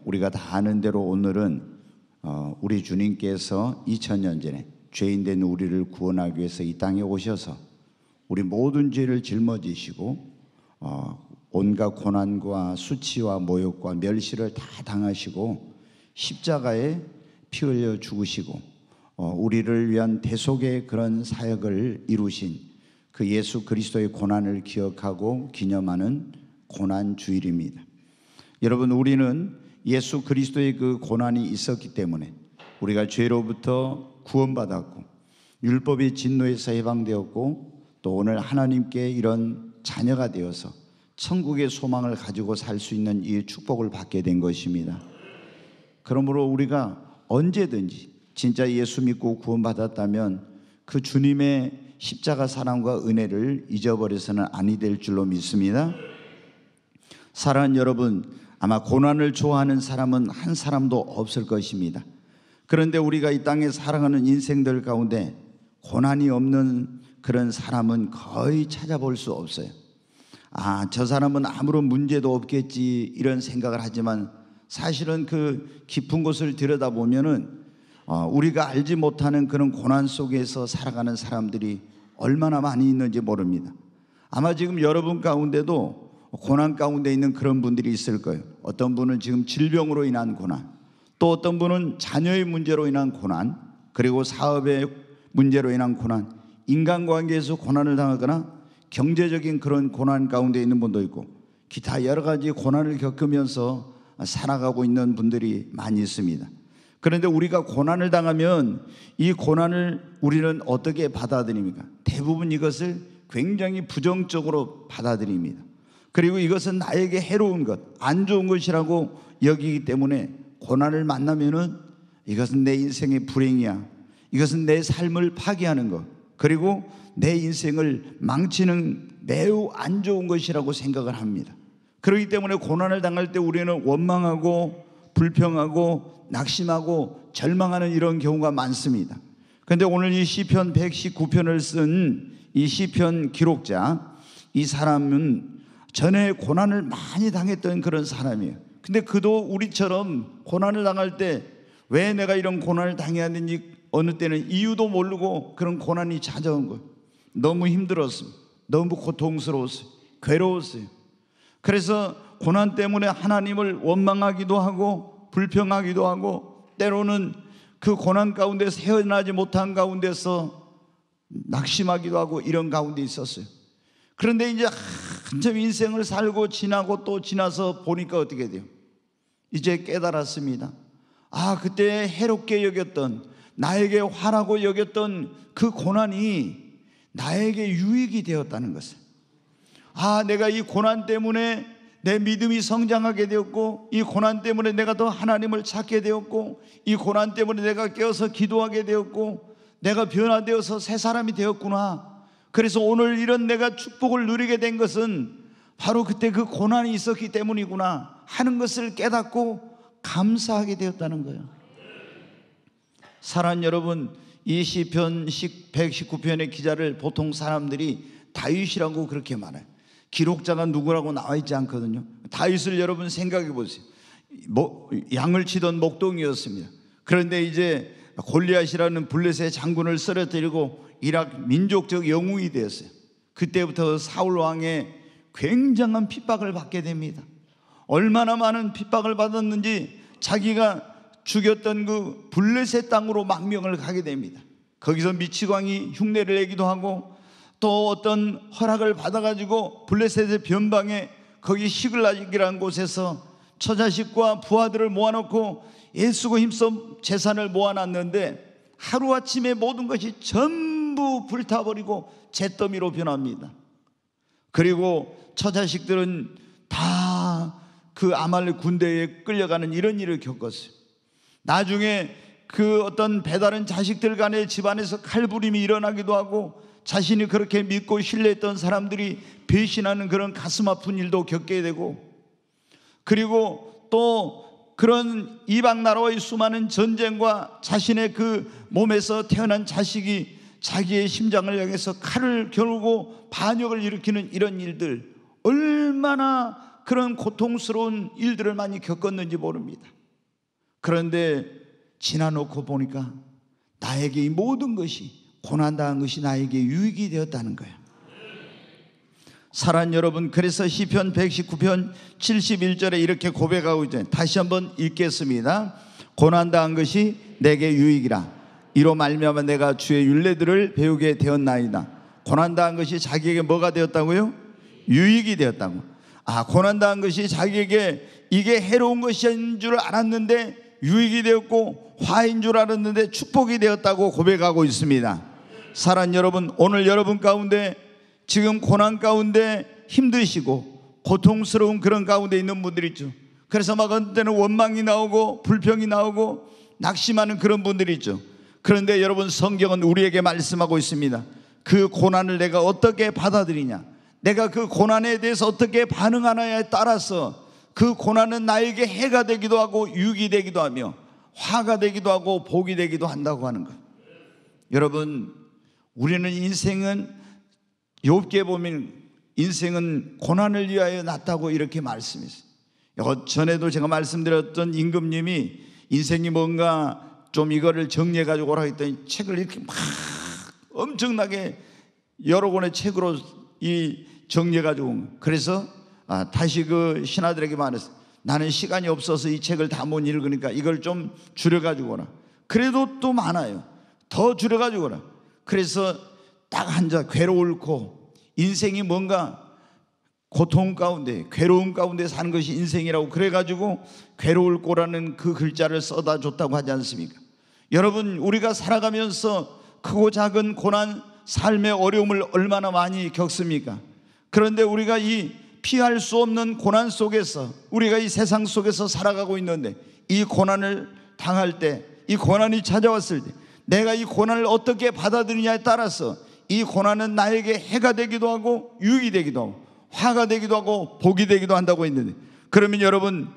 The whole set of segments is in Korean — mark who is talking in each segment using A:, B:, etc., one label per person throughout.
A: 우리가 다 아는 대로 오늘은 우리 주님께서 2000년 전에 죄인된 우리를 구원하기 위해서 이 땅에 오셔서 우리 모든 죄를 짊어지시고 온갖 고난과 수치와 모욕과 멸시를 다 당하시고 십자가에 피 흘려 죽으시고 우리를 위한 대속의 그런 사역을 이루신 그 예수 그리스도의 고난을 기억하고 기념하는 고난주일입니다. 여러분, 우리는 예수 그리스도의 그 고난이 있었기 때문에 우리가 죄로부터 구원받았고 율법의 진노에서 해방되었고 또 오늘 하나님께 이런 자녀가 되어서 천국의 소망을 가지고 살 수 있는 이 축복을 받게 된 것입니다. 그러므로 우리가 언제든지 진짜 예수 믿고 구원받았다면 그 주님의 십자가 사랑과 은혜를 잊어버려서는 아니 될 줄로 믿습니다. 사랑하는 여러분, 아마 고난을 좋아하는 사람은 한 사람도 없을 것입니다. 그런데 우리가 이 땅에 살아가는 인생들 가운데 고난이 없는 그런 사람은 거의 찾아볼 수 없어요. 저 사람은 아무런 문제도 없겠지 이런 생각을 하지만 사실은 그 깊은 곳을 들여다보면은 우리가 알지 못하는 그런 고난 속에서 살아가는 사람들이 얼마나 많이 있는지 모릅니다. 아마 지금 여러분 가운데도 고난 가운데 있는 그런 분들이 있을 거예요. 어떤 분은 지금 질병으로 인한 고난, 또 어떤 분은 자녀의 문제로 인한 고난, 그리고 사업의 문제로 인한 고난, 인간관계에서 고난을 당하거나 경제적인 그런 고난 가운데 있는 분도 있고 기타 여러 가지 고난을 겪으면서 살아가고 있는 분들이 많이 있습니다. 그런데 우리가 고난을 당하면 이 고난을 우리는 어떻게 받아들입니까? 대부분 이것을 굉장히 부정적으로 받아들입니다. 그리고 이것은 나에게 해로운 것, 안 좋은 것이라고 여기기 때문에 고난을 만나면은 이것은 내 인생의 불행이야, 이것은 내 삶을 파괴하는 것, 그리고 내 인생을 망치는 매우 안 좋은 것이라고 생각을 합니다. 그렇기 때문에 고난을 당할 때 우리는 원망하고 불평하고 낙심하고 절망하는 이런 경우가 많습니다. 그런데 오늘 이 시편 119편을 쓴 이 시편 기록자, 이 사람은 전에 고난을 많이 당했던 그런 사람이에요. 근데 그도 우리처럼 고난을 당할 때 왜 내가 이런 고난을 당해야 되는지 어느 때는 이유도 모르고 그런 고난이 찾아온 거예요. 너무 힘들었어요. 너무 고통스러웠어요. 괴로웠어요. 그래서 고난 때문에 하나님을 원망하기도 하고 불평하기도 하고 때로는 그 고난 가운데서 헤어나지 못한 가운데서 낙심하기도 하고 이런 가운데 있었어요. 그런데 이제 한참 인생을 살고 지나고 또 지나서 보니까 어떻게 돼요? 이제 깨달았습니다. 그때 해롭게 여겼던, 나에게 화라고 여겼던 그 고난이 나에게 유익이 되었다는 것을, 내가 이 고난 때문에 내 믿음이 성장하게 되었고, 이 고난 때문에 내가 더 하나님을 찾게 되었고, 이 고난 때문에 내가 깨어서 기도하게 되었고, 내가 변화되어서 새 사람이 되었구나. 그래서 오늘 이런 내가 축복을 누리게 된 것은 바로 그때 그 고난이 있었기 때문이구나 하는 것을 깨닫고 감사하게 되었다는 거예요. 사랑하는 여러분, 이 시편 119편의 기자를 보통 사람들이 다윗이라고 그렇게 말해요. 기록자가 누구라고 나와 있지 않거든요. 다윗을 여러분 생각해 보세요. 양을 치던 목동이었습니다. 그런데 이제 골리앗이라는 블레셋 장군을 쓰러뜨리고 이락 민족적 영웅이 되었어요. 그때부터 사울 왕의 굉장한 핍박을 받게 됩니다. 얼마나 많은 핍박을 받았는지 자기가 죽였던 그 블레셋 땅으로 망명을 가게 됩니다. 거기서 미치광이 흉내를 내기도 하고 또 어떤 허락을 받아가지고 블레셋의 변방에 거기 시글락이라는 곳에서 처자식과 부하들을 모아놓고 애쓰고 힘써 재산을 모아놨는데 하루아침에 모든 것이 전부 불타버리고 잿더미로 변합니다. 그리고 처자식들은 다 그 아말렉 군대에 끌려가는 이런 일을 겪었어요. 나중에 그 어떤 배다른 자식들 간의 집안에서 칼부림이 일어나기도 하고 자신이 그렇게 믿고 신뢰했던 사람들이 배신하는 그런 가슴 아픈 일도 겪게 되고, 그리고 또 그런 이방 나라와의 수많은 전쟁과 자신의 그 몸에서 태어난 자식이 자기의 심장을 향해서 칼을 겨누고 반역을 일으키는 이런 일들, 얼마나 그런 고통스러운 일들을 많이 겪었는지 모릅니다. 그런데 지나놓고 보니까 나에게 이 모든 것이, 고난당한 것이 나에게 유익이 되었다는 거예요. 사랑하는 여러분, 그래서 시편 119편 71절에 이렇게 고백하고 있잖아요. 다시 한번 읽겠습니다. 고난당한 것이 내게 유익이라. 이로 말미암아 내가 주의 율례들을 배우게 되었나이다. 고난당한 것이 자기에게 뭐가 되었다고요? 유익이 되었다고. 고난당한 것이 자기에게 이게 해로운 것인 줄 알았는데 유익이 되었고, 화인 줄 알았는데 축복이 되었다고 고백하고 있습니다. 사랑하는 여러분, 오늘 여러분 가운데 지금 고난 가운데 힘드시고 고통스러운 그런 가운데 있는 분들이 있죠. 그래서 막 어떤 때는 원망이 나오고 불평이 나오고 낙심하는 그런 분들이 있죠. 그런데 여러분, 성경은 우리에게 말씀하고 있습니다. 그 고난을 내가 어떻게 받아들이냐, 내가 그 고난에 대해서 어떻게 반응하느냐에 따라서 그 고난은 나에게 해가 되기도 하고 유익이 되기도 하며 화가 되기도 하고 복이 되기도 한다고 하는 것. 여러분, 우리는 인생은, 욥기에 보면 인생은 고난을 위하여 났다고 이렇게 말씀했어요. 전에도 제가 말씀드렸던 임금님이 인생이 뭔가 좀 이거를 정리해 가지고 오라 했더니 책을 이렇게 막 엄청나게 여러 권의 책으로 이 정리해 가지고, 그래서 다시 그 신하들에게 말했어요. 나는 시간이 없어서 이 책을 다 못 읽으니까 이걸 좀 줄여 가지고 오라. 그래도 또 많아요. 더 줄여 가지고 오라. 그래서 딱 앉아 괴로울고, 인생이 뭔가 고통 가운데 괴로움 가운데 사는 것이 인생이라고 그래가지고 괴로울 거라는 그 글자를 써다 줬다고 하지 않습니까? 여러분, 우리가 살아가면서 크고 작은 고난, 삶의 어려움을 얼마나 많이 겪습니까? 그런데 우리가 이 피할 수 없는 고난 속에서, 우리가 이 세상 속에서 살아가고 있는데, 이 고난을 당할 때, 이 고난이 찾아왔을 때 내가 이 고난을 어떻게 받아들이냐에 따라서 이 고난은 나에게 해가 되기도 하고 유익이 되기도 하고 화가 되기도 하고 복이 되기도 한다고 했는데, 그러면 여러분,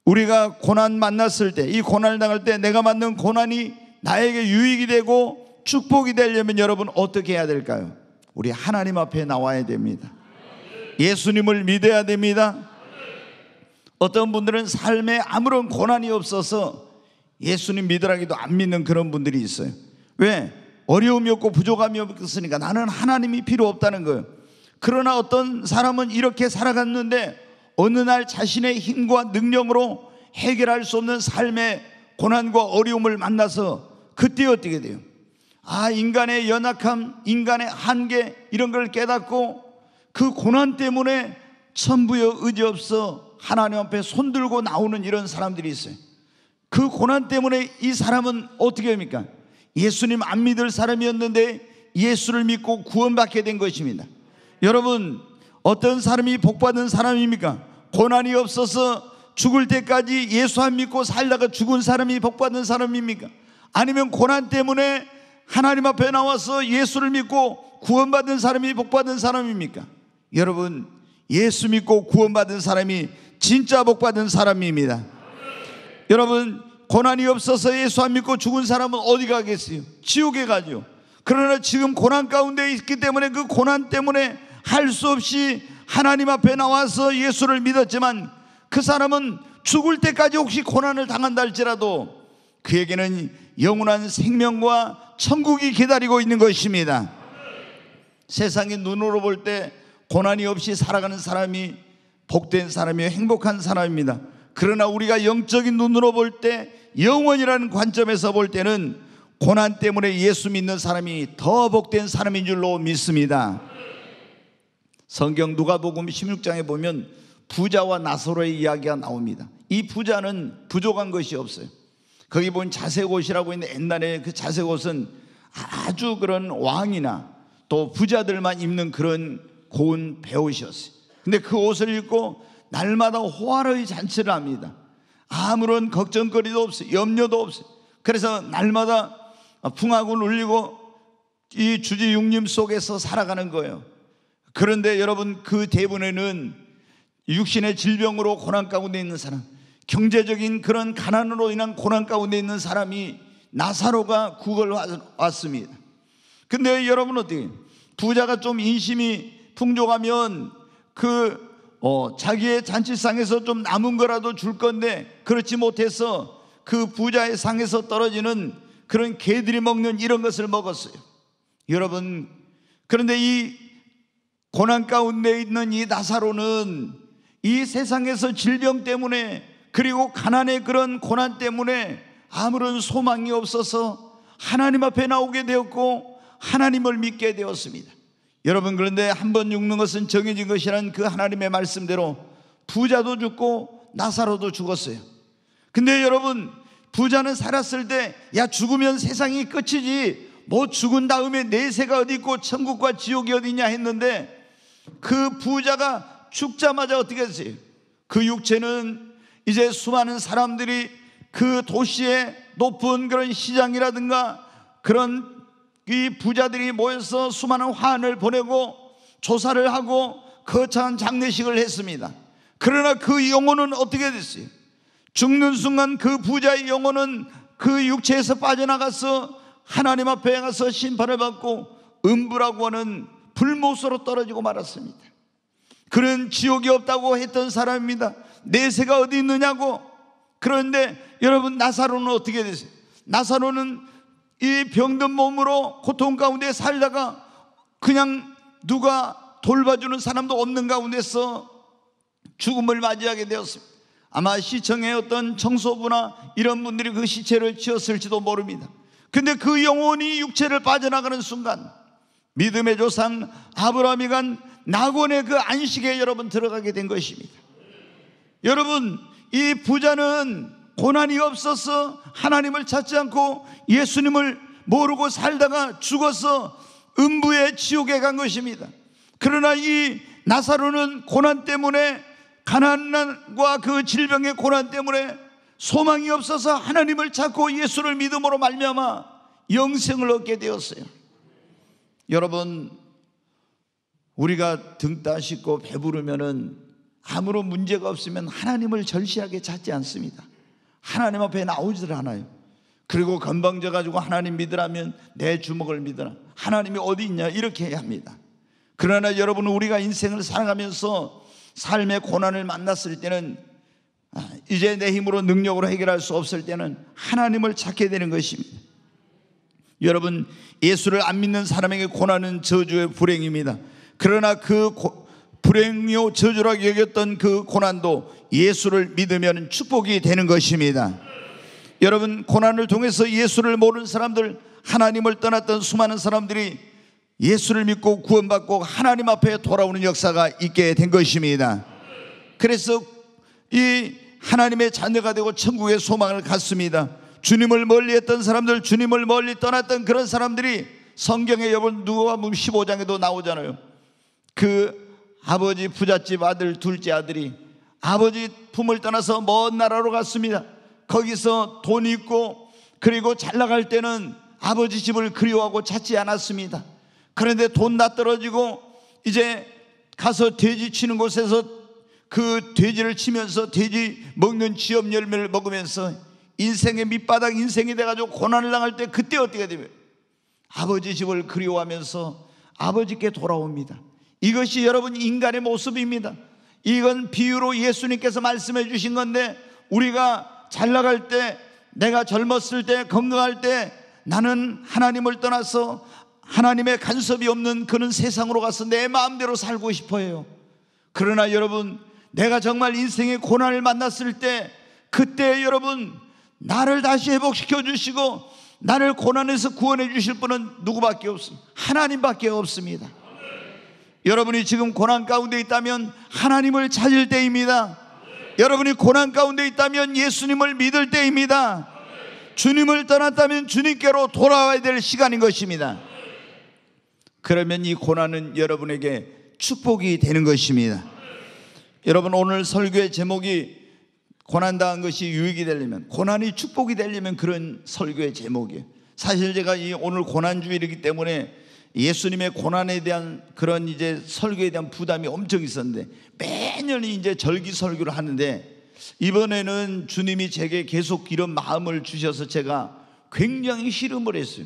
A: 우리가 고난 만났을 때, 이 고난을 당할 때 내가 만난 고난이 나에게 유익이 되고 축복이 되려면 여러분 어떻게 해야 될까요? 우리 하나님 앞에 나와야 됩니다. 예수님을 믿어야 됩니다. 어떤 분들은 삶에 아무런 고난이 없어서 예수님 믿으라기도 안 믿는 그런 분들이 있어요. 왜? 어려움이 없고 부족함이 없으니까 나는 하나님이 필요 없다는 거예요. 그러나 어떤 사람은 이렇게 살아갔는데 어느 날 자신의 힘과 능력으로 해결할 수 없는 삶의 고난과 어려움을 만나서 그때 어떻게 돼요? 인간의 연약함, 인간의 한계, 이런 걸 깨닫고 그 고난 때문에 천부여 의지 없어 하나님 앞에 손들고 나오는 이런 사람들이 있어요. 그 고난 때문에 이 사람은 어떻게 합니까? 예수님 안 믿을 사람이었는데 예수를 믿고 구원받게 된 것입니다. 여러분, 어떤 사람이 복받은 사람입니까? 고난이 없어서 죽을 때까지 예수 안 믿고 살다가 죽은 사람이 복받은 사람입니까? 아니면 고난 때문에 하나님 앞에 나와서 예수를 믿고 구원받은 사람이 복받은 사람입니까? 여러분, 예수 믿고 구원받은 사람이 진짜 복받은 사람입니다. 여러분, 고난이 없어서 예수 안 믿고 죽은 사람은 어디 가겠어요? 지옥에 가죠. 그러나 지금 고난 가운데 있기 때문에 그 고난 때문에 할 수 없이 하나님 앞에 나와서 예수를 믿었지만 그 사람은 죽을 때까지 혹시 고난을 당한다 할지라도 그에게는 영원한 생명과 천국이 기다리고 있는 것입니다. 세상의 눈으로 볼 때 고난이 없이 살아가는 사람이 복된 사람이요, 행복한 사람입니다. 그러나 우리가 영적인 눈으로 볼 때, 영원이라는 관점에서 볼 때는 고난 때문에 예수 믿는 사람이 더 복된 사람인 줄로 믿습니다. 성경 누가복음 16장에 보면 부자와 나사로의 이야기가 나옵니다. 이 부자는 부족한 것이 없어요. 거기 보면 자색옷이라고 있는데 옛날에 그 자색옷은 아주 그런 왕이나 또 부자들만 입는 그런 고운 배옷이었어요. 근데 그 옷을 입고 날마다 호화로이 잔치를 합니다. 아무런 걱정거리도 없어요. 염려도 없어요. 그래서 날마다 풍악을 울리고 이 주지육림 속에서 살아가는 거예요. 그런데 여러분, 그 대부분에는 육신의 질병으로 고난 가운데 있는 사람, 경제적인 그런 가난으로 인한 고난 가운데 있는 사람이 나사로가 구걸 왔습니다. 근데 여러분 어떻게, 부자가 좀 인심이 풍족하면 그 자기의 잔치상에서 좀 남은 거라도 줄 건데 그렇지 못해서 그 부자의 상에서 떨어지는 그런 개들이 먹는 이런 것을 먹었어요. 여러분, 그런데 이 고난 가운데 있는 이 나사로는 이 세상에서 질병 때문에 그리고 가난의 그런 고난 때문에 아무런 소망이 없어서 하나님 앞에 나오게 되었고 하나님을 믿게 되었습니다. 여러분, 그런데 한 번 죽는 것은 정해진 것이란 그 하나님의 말씀대로 부자도 죽고 나사로도 죽었어요. 근데 여러분, 부자는 살았을 때 야, 죽으면 세상이 끝이지 뭐 죽은 다음에 내세가 어디 있고 천국과 지옥이 어디 있냐 했는데 그 부자가 죽자마자 어떻게 했어요? 그 육체는 이제 수많은 사람들이 그 도시의 높은 그런 시장이라든가 그런 이 부자들이 모여서 수많은 화환을 보내고 조사를 하고 거창한 장례식을 했습니다. 그러나 그 영혼은 어떻게 됐어요? 죽는 순간 그 부자의 영혼은 그 육체에서 빠져나가서 하나님 앞에 가서 심판을 받고 음부라고 하는 불못으로 떨어지고 말았습니다. 그는 지옥이 없다고 했던 사람입니다. 내세가 어디 있느냐고. 그런데 여러분, 나사로는 어떻게 됐어요? 나사로는 이 병든 몸으로 고통 가운데 살다가 그냥 누가 돌봐주는 사람도 없는 가운데서 죽음을 맞이하게 되었습니다. 아마 시청의 어떤 청소부나 이런 분들이 그 시체를 치웠을지도 모릅니다. 근데 그 영혼이 육체를 빠져나가는 순간 믿음의 조상 아브라함이 간 낙원의 그 안식에 여러분 들어가게 된 것입니다. 여러분, 이 부자는 고난이 없어서 하나님을 찾지 않고 예수님을 모르고 살다가 죽어서 음부의 지옥에 간 것입니다. 그러나 이 나사로는 고난 때문에, 가난과 그 질병의 고난 때문에 소망이 없어서 하나님을 찾고 예수를 믿음으로 말미암아 영생을 얻게 되었어요. 여러분, 우리가 등 따시고 배부르면은 아무런 문제가 없으면 하나님을 절실하게 찾지 않습니다. 하나님 앞에 나오지를 않아요. 그리고 건방져 가지고 하나님 믿으라면 내 주먹을 믿으라, 하나님이 어디 있냐, 이렇게 해야 합니다. 그러나 여러분, 우리가 인생을 살아가면서 삶의 고난을 만났을 때는 이제 내 힘으로 능력으로 해결할 수 없을 때는 하나님을 찾게 되는 것입니다. 여러분, 예수를 안 믿는 사람에게 고난은 저주의 불행입니다. 그러나 그 불행이요 저주라고 여겼던 그 고난도 예수를 믿으면 축복이 되는 것입니다. 여러분, 고난을 통해서 예수를 모르는 사람들, 하나님을 떠났던 수많은 사람들이 예수를 믿고 구원받고 하나님 앞에 돌아오는 역사가 있게 된 것입니다. 그래서 이 하나님의 자녀가 되고 천국의 소망을 갖습니다. 주님을 멀리했던 사람들, 주님을 멀리 떠났던 그런 사람들이 성경에 여러분 누가복음 15장에도 나오잖아요. 그 아버지 부잣집 아들 둘째 아들이 아버지 품을 떠나서 먼 나라로 갔습니다. 거기서 돈이 있고 그리고 잘 나갈 때는 아버지 집을 그리워하고 찾지 않았습니다. 그런데 돈 다 떨어지고 이제 가서 돼지 치는 곳에서 그 돼지를 치면서 돼지 먹는 쥐업 열매를 먹으면서 인생의 밑바닥 인생이 돼가지고 고난을 당할 때 그때 어떻게 되면 아버지 집을 그리워하면서 아버지께 돌아옵니다. 이것이 여러분 인간의 모습입니다. 이건 비유로 예수님께서 말씀해 주신 건데, 우리가 잘 나갈 때, 내가 젊었을 때, 건강할 때 나는 하나님을 떠나서 하나님의 간섭이 없는 그런 세상으로 가서 내 마음대로 살고 싶어요. 그러나 여러분, 내가 정말 인생의 고난을 만났을 때 그때 여러분 나를 다시 회복시켜 주시고 나를 고난에서 구원해 주실 분은 누구밖에 없습니다. 하나님밖에 없습니다. 여러분이 지금 고난 가운데 있다면 하나님을 찾을 때입니다. 여러분이 고난 가운데 있다면 예수님을 믿을 때입니다. 주님을 떠났다면 주님께로 돌아와야 될 시간인 것입니다. 그러면 이 고난은 여러분에게 축복이 되는 것입니다. 여러분, 오늘 설교의 제목이 고난당한 것이 유익이 되려면, 고난이 축복이 되려면 그런 설교의 제목이에요. 사실 제가 이 오늘 고난주일이기 때문에 예수님의 고난에 대한 그런 이제 설교에 대한 부담이 엄청 있었는데, 매년 이제 절기 설교를 하는데 이번에는 주님이 제게 계속 이런 마음을 주셔서 제가 굉장히 씨름을 했어요.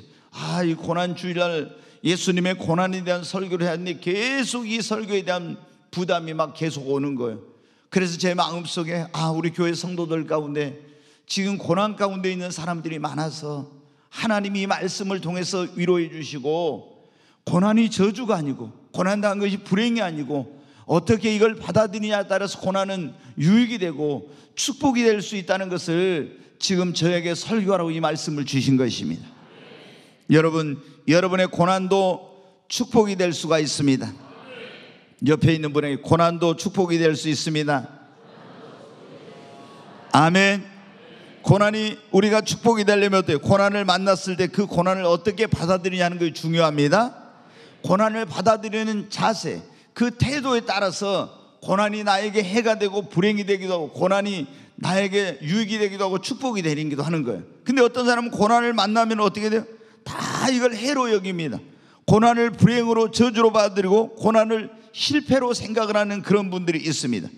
A: 이 고난주일날 예수님의 고난에 대한 설교를 했는데 계속 이 설교에 대한 부담이 막 계속 오는 거예요. 그래서 제 마음속에 우리 교회 성도들 가운데 지금 고난 가운데 있는 사람들이 많아서 하나님이 이 말씀을 통해서 위로해 주시고, 고난이 저주가 아니고 고난당한 것이 불행이 아니고 어떻게 이걸 받아들이냐에 따라서 고난은 유익이 되고 축복이 될 수 있다는 것을 지금 저에게 설교하라고 이 말씀을 주신 것입니다. 여러분, 여러분의 고난도 축복이 될 수가 있습니다. 옆에 있는 분에게 고난도 축복이 될 수 있습니다. 아멘. 고난이 우리가 축복이 되려면 어때요? 고난을 만났을 때 그 고난을 어떻게 받아들이냐는 것이 중요합니다. 고난을 받아들이는 자세, 그 태도에 따라서 고난이 나에게 해가 되고 불행이 되기도 하고, 고난이 나에게 유익이 되기도 하고 축복이 되기도 하는 거예요. 근데 어떤 사람은 고난을 만나면 어떻게 돼요? 다 이걸 해로 여깁니다. 고난을 불행으로, 저주로 받아들이고 고난을 실패로 생각을 하는 그런 분들이 있습니다.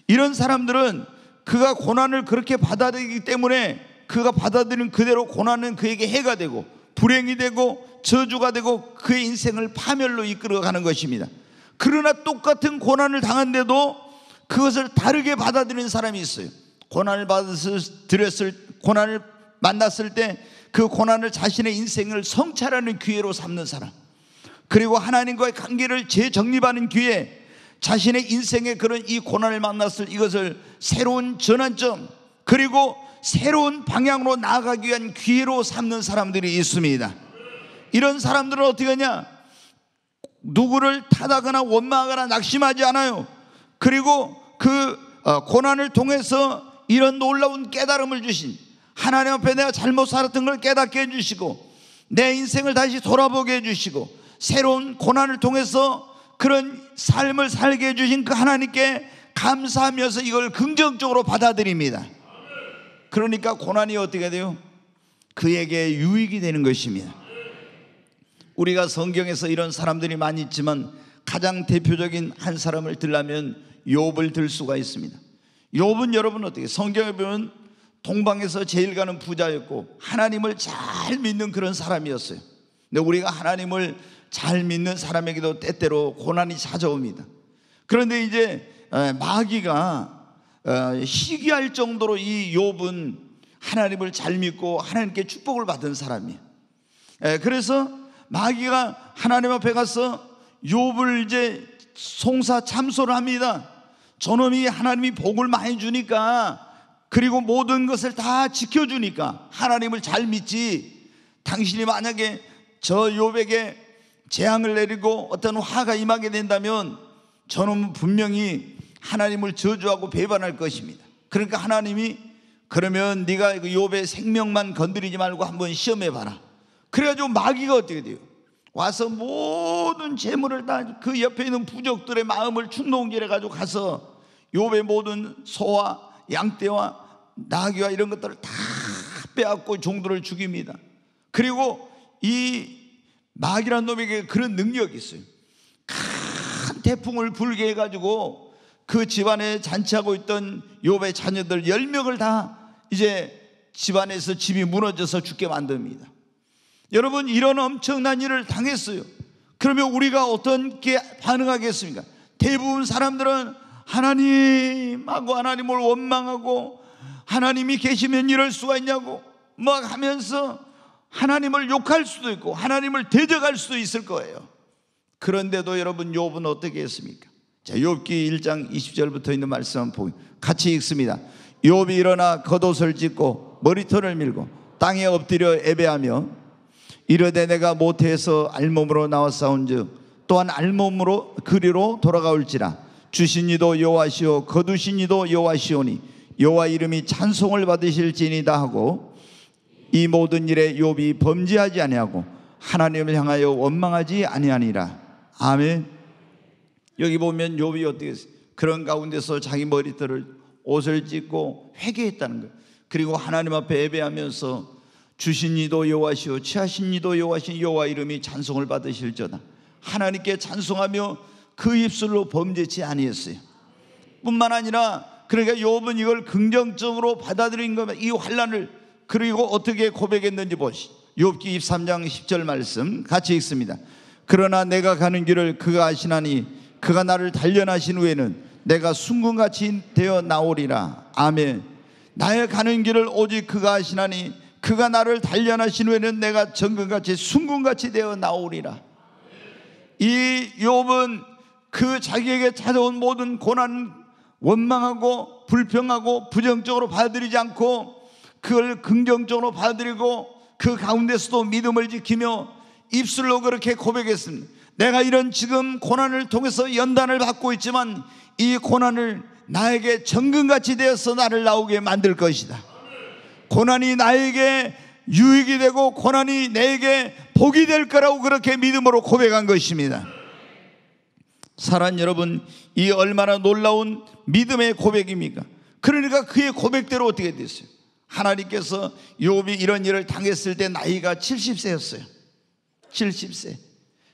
A: 이런 사람들은 그가 고난을 그렇게 받아들이기 때문에 그가 받아들인 그대로 고난은 그에게 해가 되고 불행이 되고 저주가 되고 그의 인생을 파멸로 이끌어가는 것입니다. 그러나 똑같은 고난을 당한데도 그것을 다르게 받아들이는 사람이 있어요. 고난을 만났을 때 그 고난을 자신의 인생을 성찰하는 기회로 삼는 사람, 그리고 하나님과의 관계를 재정립하는 기회, 자신의 인생의 그런 이 고난을 만났을 이것을 새로운 전환점, 그리고 새로운 방향으로 나아가기 위한 기회로 삼는 사람들이 있습니다. 이런 사람들은 어떻게 하냐? 누구를 탓하거나 원망하거나 낙심하지 않아요. 그리고 그 고난을 통해서 이런 놀라운 깨달음을 주신 하나님 앞에 내가 잘못 살았던 걸 깨닫게 해주시고 내 인생을 다시 돌아보게 해주시고 새로운 고난을 통해서 그런 삶을 살게 해주신 그 하나님께 감사하면서 이걸 긍정적으로 받아들입니다. 그러니까 고난이 어떻게 돼요? 그에게 유익이 되는 것입니다. 우리가 성경에서 이런 사람들이 많이 있지만 가장 대표적인 한 사람을 들려면 욥을 들 수가 있습니다. 욥은 여러분 어떻게, 성경에 보면 동방에서 제일 가는 부자였고 하나님을 잘 믿는 그런 사람이었어요. 근데 우리가 하나님을 잘 믿는 사람에게도 때때로 고난이 찾아옵니다. 그런데 이제 마귀가 시기할 정도로 이 욥은 하나님을 잘 믿고 하나님께 축복을 받은 사람이에요. 그래서 마귀가 하나님 앞에 가서 욥을 이제 송사 참소를 합니다. 저놈이 하나님이 복을 많이 주니까, 그리고 모든 것을 다 지켜주니까 하나님을 잘 믿지, 당신이 만약에 저 욥에게 재앙을 내리고 어떤 화가 임하게 된다면 저놈은 분명히 하나님을 저주하고 배반할 것입니다. 그러니까 하나님이, 그러면 네가 그 욥의 생명만 건드리지 말고 한번 시험해봐라. 그래가지고 마귀가 어떻게 돼요? 와서 모든 재물을 다 그 옆에 있는 부족들의 마음을 충동질해가지고 가서 욥의 모든 소와 양떼와 나귀와 이런 것들을 다 빼앗고 종들을 죽입니다. 그리고 이 마귀란 놈에게 그런 능력이 있어요. 큰 태풍을 불게 해가지고 그 집안에 잔치하고 있던 욥의 자녀들 10명을 다 이제 집안에서 집이 무너져서 죽게 만듭니다. 여러분, 이런 엄청난 일을 당했어요. 그러면 우리가 어떻게 반응하겠습니까? 대부분 사람들은 하나님하고 하나님을 원망하고 하나님이 계시면 이럴 수가 있냐고 막 하면서 하나님을 욕할 수도 있고 하나님을 대적할 수도 있을 거예요. 그런데도 여러분, 욥은 어떻게 했습니까? 자, 욥기 1장 20절부터 있는 말씀 한번 같이 읽습니다. 욥이 일어나 겉옷을 찢고 머리털을 밀고 땅에 엎드려 애배하며 이르되 내가 모태에서 알몸으로 나왔사온즉 또한 알몸으로 그리로 돌아가올지라. 주신 이도 여호와시오 거두신 이도 여호와시오니 여호와 이름이 찬송을 받으실지니이다 하고 이 모든 일에 욥이 범죄하지 아니하고 하나님을 향하여 원망하지 아니하니라. 아멘. 여기 보면 욥이 어떻게 했어요? 그런 가운데서 자기 머리털을 옷을 찢고 회개했다는 거예요. 그리고 하나님 앞에 예배하면서 주신 이도 여호와시오 취하신 이도 여호와시오 여호와 이름이 찬송을 받으실저다. 하나님께 찬송하며 그 입술로 범죄치 아니했어요. 뿐만 아니라 그러니까 욥은 이걸 긍정적으로 받아들인 겁니다. 이 환난을. 그리고 어떻게 고백했는지 보시죠. 욥기 23장 10절 말씀 같이 읽습니다. 그러나 내가 가는 길을 그가 아시나니 그가 나를 단련하신 후에는 내가 순금같이 되어 나오리라. 아멘. 나의 가는 길을 오직 그가 하시나니 그가 나를 단련하신 후에는 내가 정금같이 순금같이 되어 나오리라. 이 욥은 그 자기에게 찾아온 모든 고난, 원망하고 불평하고 부정적으로 받아들이지 않고 그걸 긍정적으로 받아들이고 그 가운데서도 믿음을 지키며 입술로 그렇게 고백했습니다. 내가 이런 지금 고난을 통해서 연단을 받고 있지만 이 고난을 나에게 정금같이 되어서 나를 나오게 만들 것이다. 고난이 나에게 유익이 되고 고난이 내게 복이 될 거라고 그렇게 믿음으로 고백한 것입니다. 사랑하는 여러분, 이 얼마나 놀라운 믿음의 고백입니까? 그러니까 그의 고백대로 어떻게 됐어요? 하나님께서 욥이 이런 일을 당했을 때 나이가 70세였어요 70세.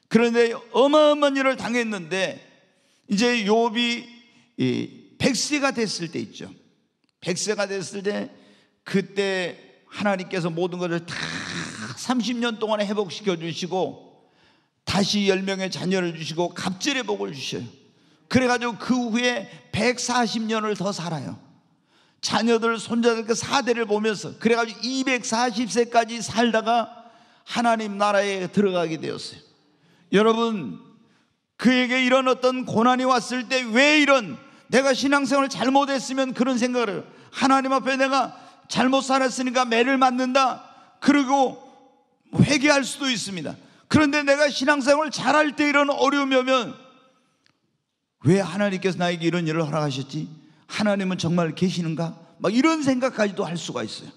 A: 그런데 어마어마한 일을 당했는데 이제 욥이 100세가 됐을 때 있죠. 100세가 됐을 때 그때 하나님께서 모든 것을 다 30년 동안에 회복시켜 주시고 다시 10명의 자녀를 주시고 갑절의 복을 주셔요. 그래가지고 그 후에 140년을 더 살아요. 자녀들 손자들 그 4대를 보면서 그래가지고 240세까지 살다가 하나님 나라에 들어가게 되었어요. 여러분, 그에게 이런 어떤 고난이 왔을 때 왜 이런, 내가 신앙생활을 잘못했으면 그런 생각을 해요. 하나님 앞에 내가 잘못 살았으니까 매를 맞는다 그리고 회개할 수도 있습니다. 그런데 내가 신앙생활을 잘할 때 이런 어려움이 오면 왜 하나님께서 나에게 이런 일을 허락하셨지? 하나님은 정말 계시는가? 막 이런 생각까지도 할 수가 있어요.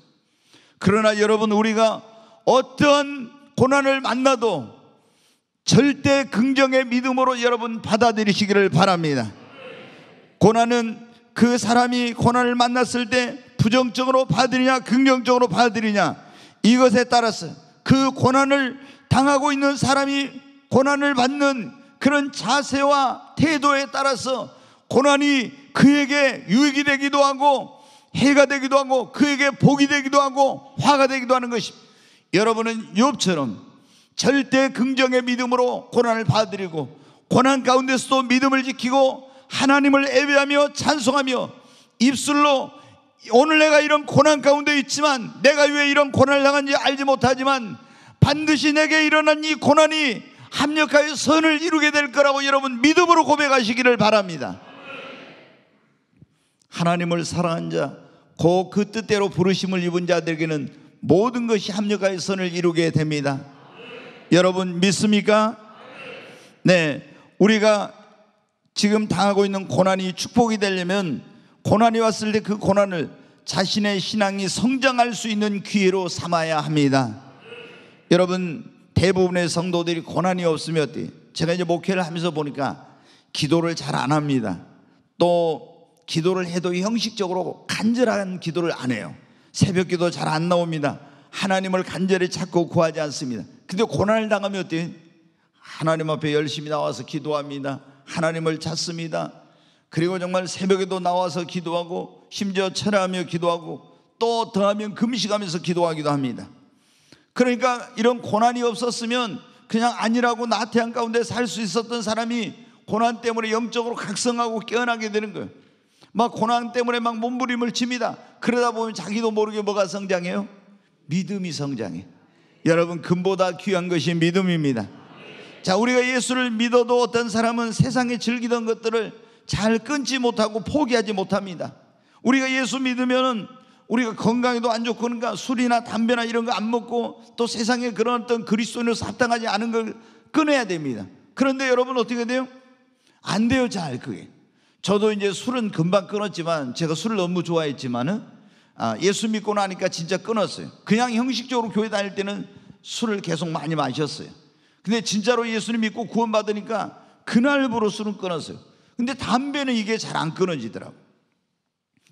A: 그러나 여러분, 우리가 어떤 고난을 만나도 절대 긍정의 믿음으로 여러분 받아들이시기를 바랍니다. 고난은 그 사람이 고난을 만났을 때 부정적으로 받으느냐 긍정적으로 받으느냐 이것에 따라서 그 고난을 당하고 있는 사람이 고난을 받는 그런 자세와 태도에 따라서 고난이 그에게 유익이 되기도 하고 해가 되기도 하고 그에게 복이 되기도 하고 화가 되기도 하는 것입니다. 여러분은 욥처럼 절대 긍정의 믿음으로 고난을 받아들이고 고난 가운데서도 믿음을 지키고 하나님을 예배하며 찬송하며 입술로 오늘 내가 이런 고난 가운데 있지만 내가 왜 이런 고난을 당한지 알지 못하지만 반드시 내게 일어난 이 고난이 합력하여 선을 이루게 될 거라고 여러분 믿음으로 고백하시기를 바랍니다. 하나님을 사랑한 자, 그 뜻대로 부르심을 입은 자들에게는 모든 것이 합력하여 선을 이루게 됩니다. 여러분 믿습니까? 네, 우리가 지금 당하고 있는 고난이 축복이 되려면 고난이 왔을 때 그 고난을 자신의 신앙이 성장할 수 있는 기회로 삼아야 합니다. 여러분, 대부분의 성도들이 고난이 없으면 어때요? 제가 이제 목회를 하면서 보니까 기도를 잘 안 합니다. 또 기도를 해도 형식적으로 간절한 기도를 안 해요. 새벽 기도 잘 안 나옵니다. 하나님을 간절히 찾고 구하지 않습니다. 근데 고난을 당하면 어때요? 하나님 앞에 열심히 나와서 기도합니다. 하나님을 찾습니다. 그리고 정말 새벽에도 나와서 기도하고 심지어 철야하며 기도하고 또 더하면 금식하면서 기도하기도 합니다. 그러니까 이런 고난이 없었으면 그냥 안일하고 나태한 가운데 살 수 있었던 사람이 고난 때문에 영적으로 각성하고 깨어나게 되는 거예요. 막 고난 때문에 막 몸부림을 칩니다. 그러다 보면 자기도 모르게 뭐가 성장해요? 믿음이 성장해. 여러분, 금보다 귀한 것이 믿음입니다. 자, 우리가 예수를 믿어도 어떤 사람은 세상에 즐기던 것들을 잘 끊지 못하고 포기하지 못합니다. 우리가 예수 믿으면은 우리가 건강에도 안 좋고 그러니까 술이나 담배나 이런 거 안 먹고 또 세상에 그런 어떤 그리스도인으로서 합당하지 않은 걸 끊어야 됩니다. 그런데 여러분 어떻게 돼요? 안 돼요. 잘 그게. 저도 이제 술은 금방 끊었지만 제가 술을 너무 좋아했지만은 예수 믿고 나니까 진짜 끊었어요. 그냥 형식적으로 교회 다닐 때는 술을 계속 많이 마셨어요. 근데 진짜로 예수님 믿고 구원받으니까 그날부로 술은 끊었어요. 근데 담배는 이게 잘 안 끊어지더라고요.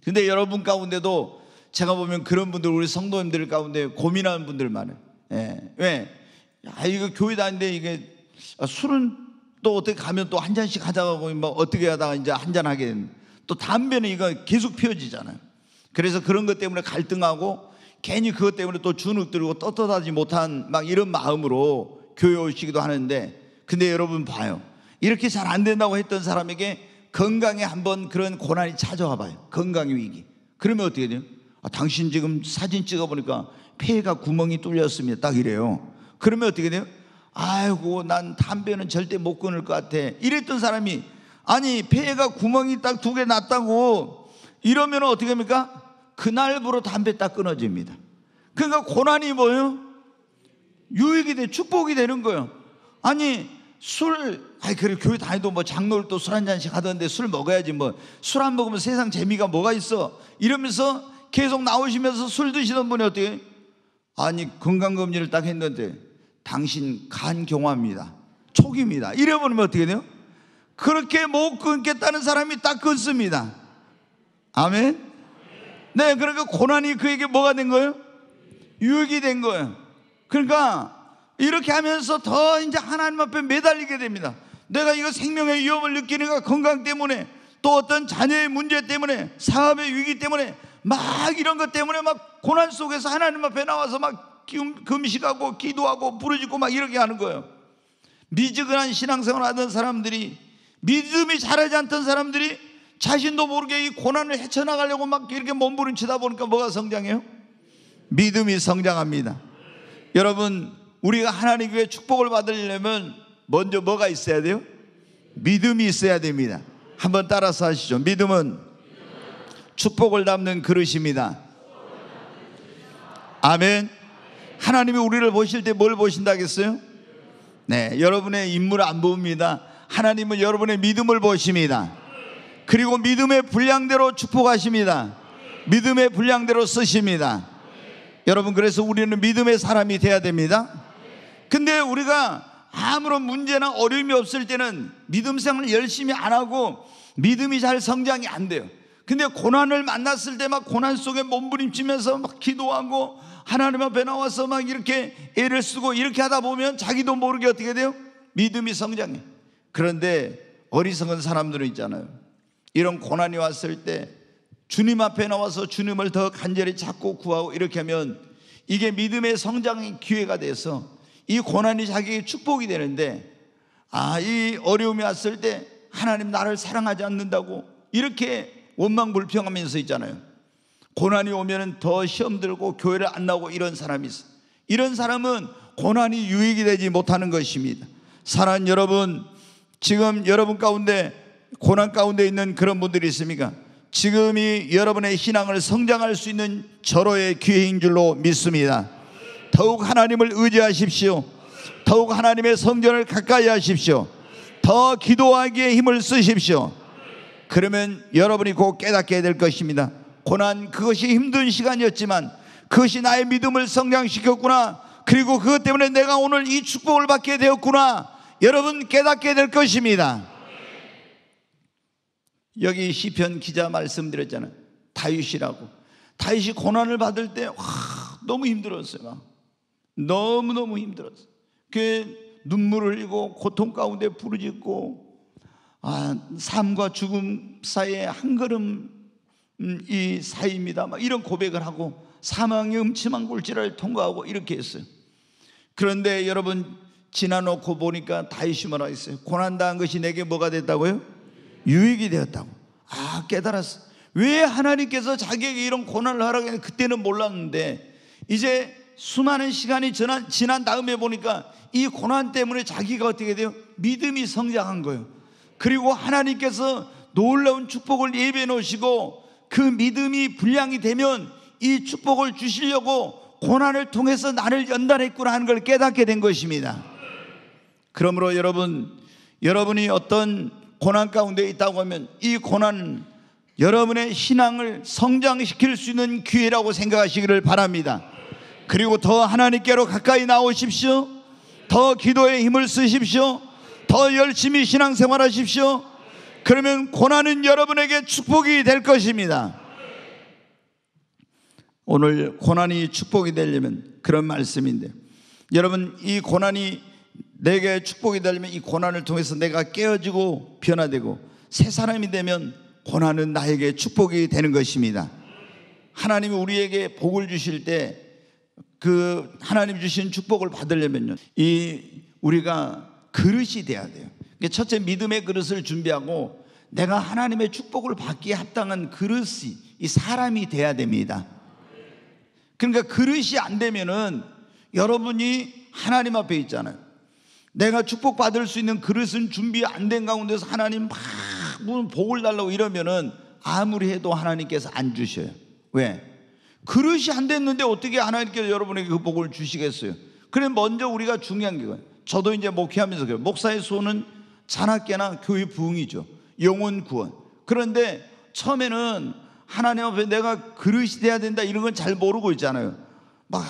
A: 근데 여러분 가운데도 제가 보면 그런 분들, 우리 성도님들 가운데 고민하는 분들 많아요. 왜? 이거 교회 다니는데 이게 술은 또 어떻게 가면 또 한 잔씩 하다가 뭐 어떻게 하다가 이제 한 잔 하게 되는, 또 담배는 이거 계속 피워지잖아요. 그래서 그런 것 때문에 갈등하고 괜히 그것 때문에 또 주눅 들고 떳떳하지 못한 막 이런 마음으로 교회 오시기도 하는데, 근데 여러분 봐요. 이렇게 잘 안 된다고 했던 사람에게 건강에 한번 그런 고난이 찾아와 봐요. 건강의 위기. 그러면 어떻게 돼요? 당신 지금 사진 찍어보니까 폐가 구멍이 뚫렸습니다. 딱 이래요. 그러면 어떻게 돼요? 아이고, 난 담배는 절대 못 끊을 것 같아. 이랬던 사람이, 아니 폐가 구멍이 딱 2개 났다고 이러면 어떻게 합니까? 그날부로 담배 딱 끊어집니다. 그러니까 고난이 뭐예요? 유익이 돼, 축복이 되는 거예요. 아니 그래 교회 다니도 뭐 장로를 또 술 한 잔씩 하던데 술 먹어야지, 뭐 술 안 먹으면 세상 재미가 뭐가 있어, 이러면서 계속 나오시면서 술 드시던 분이 어떻게, 아니 건강검진을 딱 했는데 당신 간경화입니다, 초기입니다, 이래버리면 어떻게 돼요? 그렇게 못 끊겠다는 사람이 딱 끊습니다. 아멘. 네, 그러니까 고난이 그에게 뭐가 된 거예요? 유익이 된 거예요. 그러니까 이렇게 하면서 더 이제 하나님 앞에 매달리게 됩니다. 내가 이거 생명의 위험을 느끼니까 건강 때문에, 또 어떤 자녀의 문제 때문에, 사업의 위기 때문에, 막 이런 것 때문에 막 고난 속에서 하나님 앞에 나와서 막 금식하고 기도하고 부르짖고 막 이렇게 하는 거예요. 미지근한 신앙생활 하던 사람들이, 믿음이 자라지 않던 사람들이 자신도 모르게 이 고난을 헤쳐나가려고 막 이렇게 몸부림치다 보니까 뭐가 성장해요? 믿음이 성장합니다. 여러분, 우리가 하나님 교회 축복을 받으려면 먼저 뭐가 있어야 돼요? 믿음이 있어야 됩니다. 한번 따라서 하시죠. 믿음은 축복을 담는 그릇입니다. 아멘. 하나님이 우리를 보실 때 뭘 보신다겠어요? 네, 여러분의 인물을 안 봅니다. 하나님은 여러분의 믿음을 보십니다. 그리고 믿음의 분량대로 축복하십니다. 믿음의 분량대로 쓰십니다. 여러분, 그래서 우리는 믿음의 사람이 돼야 됩니다. 근데 우리가 아무런 문제나 어려움이 없을 때는 믿음 생활을 열심히 안 하고 믿음이 잘 성장이 안 돼요. 근데 고난을 만났을 때 막 고난 속에 몸부림치면서 막 기도하고 하나님 앞에 나와서 막 이렇게 애를 쓰고 이렇게 하다 보면 자기도 모르게 어떻게 돼요? 믿음이 성장해. 그런데 어리석은 사람들은 있잖아요. 이런 고난이 왔을 때 주님 앞에 나와서 주님을 더 간절히 찾고 구하고 이렇게 하면 이게 믿음의 성장의 기회가 돼서 이 고난이 자기에게 축복이 되는데, 이 어려움이 왔을 때 하나님 나를 사랑하지 않는다고 이렇게 원망불평하면서 있잖아요. 고난이 오면 더 시험 들고 교회를 안 나오고 이런 사람이 있어요. 이런 사람은 고난이 유익이 되지 못하는 것입니다. 사랑하는 여러분, 지금 여러분 가운데 고난 가운데 있는 그런 분들이 있습니까? 지금이 여러분의 신앙을 성장할 수 있는 절호의 기회인 줄로 믿습니다. 더욱 하나님을 의지하십시오. 더욱 하나님의 성전을 가까이 하십시오. 더 기도하기에 힘을 쓰십시오. 그러면 여러분이 곧 깨닫게 될 것입니다. 고난, 그것이 힘든 시간이었지만 그것이 나의 믿음을 성장시켰구나, 그리고 그것 때문에 내가 오늘 이 축복을 받게 되었구나, 여러분 깨닫게 될 것입니다. 여기 시편 기자 말씀드렸잖아요. 다윗이라고. 다윗이 고난을 받을 때 너무 힘들었어요. 너무너무 힘들었어요. 그 눈물을 흘리고 고통 가운데 부르짖고, 삶과 죽음 사이에 한 걸음 이 사이입니다, 막 이런 고백을 하고 사망의 음침한 굴지를 통과하고 이렇게 했어요. 그런데 여러분, 지나놓고 보니까 다윗이 뭐라 했어요? 고난당한 것이 내게 뭐가 됐다고요? 유익이 되었다고. 깨달았어. 왜 하나님께서 자기에게 이런 고난을 하라고 했는데 그때는 몰랐는데, 이제 수많은 시간이 지난 다음에 보니까 이 고난 때문에 자기가 어떻게 돼요? 믿음이 성장한 거예요. 그리고 하나님께서 놀라운 축복을 예배해 놓으시고 그 믿음이 분량이 되면 이 축복을 주시려고 고난을 통해서 나를 연단했구나 하는 걸 깨닫게 된 것입니다. 그러므로 여러분이 어떤 고난 가운데 있다고 하면 이 고난은 여러분의 신앙을 성장시킬 수 있는 기회라고 생각하시기를 바랍니다. 그리고 더 하나님께로 가까이 나오십시오. 더 기도에 힘을 쓰십시오. 더 열심히 신앙생활 하십시오. 그러면 고난은 여러분에게 축복이 될 것입니다. 오늘 고난이 축복이 되려면 그런 말씀인데, 여러분, 이 고난이 내게 축복이 되려면 이 고난을 통해서 내가 깨어지고 변화되고 새 사람이 되면 고난은 나에게 축복이 되는 것입니다. 하나님이 우리에게 복을 주실 때 그 하나님 주신 축복을 받으려면요, 우리가 그릇이 돼야 돼요. 첫째, 믿음의 그릇을 준비하고 내가 하나님의 축복을 받기에 합당한 그릇이 이 사람이 돼야 됩니다. 그러니까 그릇이 안 되면은 여러분이 하나님 앞에 있잖아요. 내가 축복받을 수 있는 그릇은 준비 안 된 가운데서 하나님 막 복을 달라고 이러면은 아무리 해도 하나님께서 안 주셔요. 왜? 그릇이 안 됐는데 어떻게 하나님께서 여러분에게 그 복을 주시겠어요? 그래, 먼저 우리가 중요한 게 저도 이제 목회하면서 그래요. 목사의 소원은 자나깨나 교회 부흥이죠. 영혼 구원. 그런데 처음에는 하나님 앞에 내가 그릇이 돼야 된다 이런 건 잘 모르고 있잖아요. 막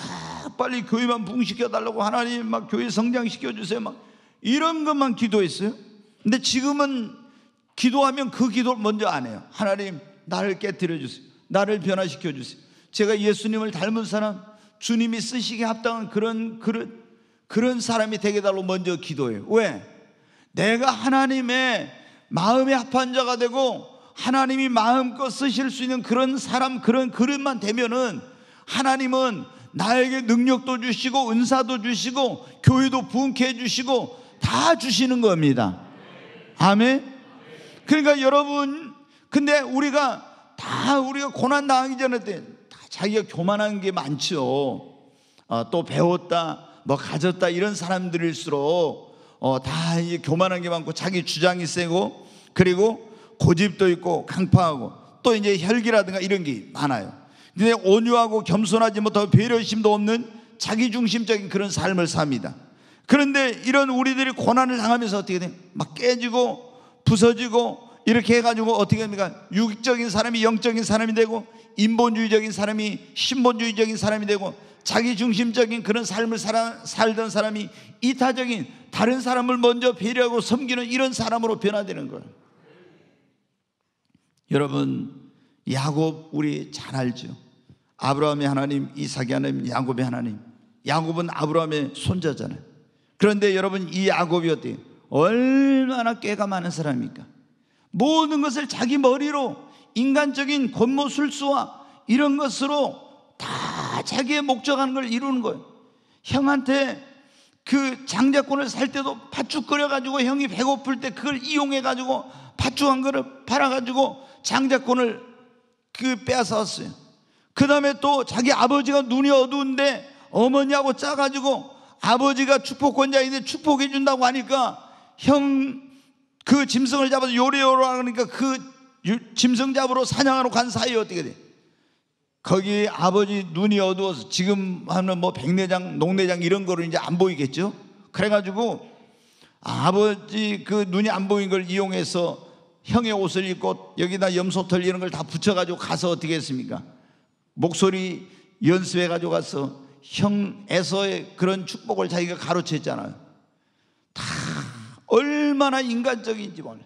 A: 빨리 교회만 부흥시켜 달라고, 하나님 막 교회 성장시켜 주세요, 막 이런 것만 기도했어요. 근데 지금은 기도하면 그 기도를 먼저 안 해요. 하나님, 나를 깨뜨려 주세요. 나를 변화시켜 주세요. 제가 예수님을 닮은 사람, 주님이 쓰시기에 합당한 그런 사람이 되게 달라고 먼저 기도해요. 왜? 내가 하나님의 마음에 합한 자가 되고 하나님이 마음껏 쓰실 수 있는 그런 사람, 그런 그릇만 되면은 하나님은 나에게 능력도 주시고 은사도 주시고 교회도 부흥케 해주시고 다 주시는 겁니다. 아멘. 그러니까 여러분, 근데 우리가 고난 당하기 전에 다 자기가 교만한 게 많죠. 또 배웠다, 뭐 가졌다 이런 사람들일수록 다 이제 교만한 게 많고 자기 주장이 세고 그리고 고집도 있고 강파하고 또 이제 혈기라든가 이런 게 많아요. 근데 온유하고 겸손하지 못하고 배려심도 없는 자기중심적인 그런 삶을 삽니다. 그런데 이런 우리들이 고난을 당하면서 어떻게 돼요? 막 깨지고 부서지고 이렇게 해가지고 어떻게 됩니까? 육적인 사람이 영적인 사람이 되고 인본주의적인 사람이 신본주의적인 사람이 되고 자기중심적인 그런 삶을 살던 사람이 이타적인 다른 사람을 먼저 배려하고 섬기는 이런 사람으로 변화되는 거예요. 여러분, 야곱 우리 잘 알죠? 아브라함의 하나님, 이삭의 하나님, 야곱의 하나님. 야곱은 아브라함의 손자잖아요. 그런데 여러분, 이 야곱이 어때요? 얼마나 꾀가 많은 사람입니까? 모든 것을 자기 머리로 인간적인 권모술수와 이런 것으로 다 자기의 목적하는 걸 이루는 거예요. 형한테 그 장자권을 살 때도 팥죽 끓여가지고 형이 배고플 때 그걸 이용해가지고 팥죽 한 그릇 팔아가지고 장자권을 빼앗아왔어요. 그 다음에 또 자기 아버지가 눈이 어두운데 어머니하고 짜가지고 아버지가 축복권자인데 축복해 준다고 하니까 형 그 짐승을 잡아서 요리요리 하니까 그 짐승 잡으러 사냥하러 간 사이에 어떻게 돼? 거기 아버지 눈이 어두워서 지금 하면 뭐 백내장, 녹내장 이런 거를 이제 안 보이겠죠? 그래가지고 아버지 그 눈이 안 보인 걸 이용해서 형의 옷을 입고 여기다 염소털 이런 걸 다 붙여가지고 가서 어떻게 했습니까? 목소리 연습해가지고 가서 형 에서의 그런 축복을 자기가 가로챘잖아요. 다 얼마나 인간적인지 몰라요.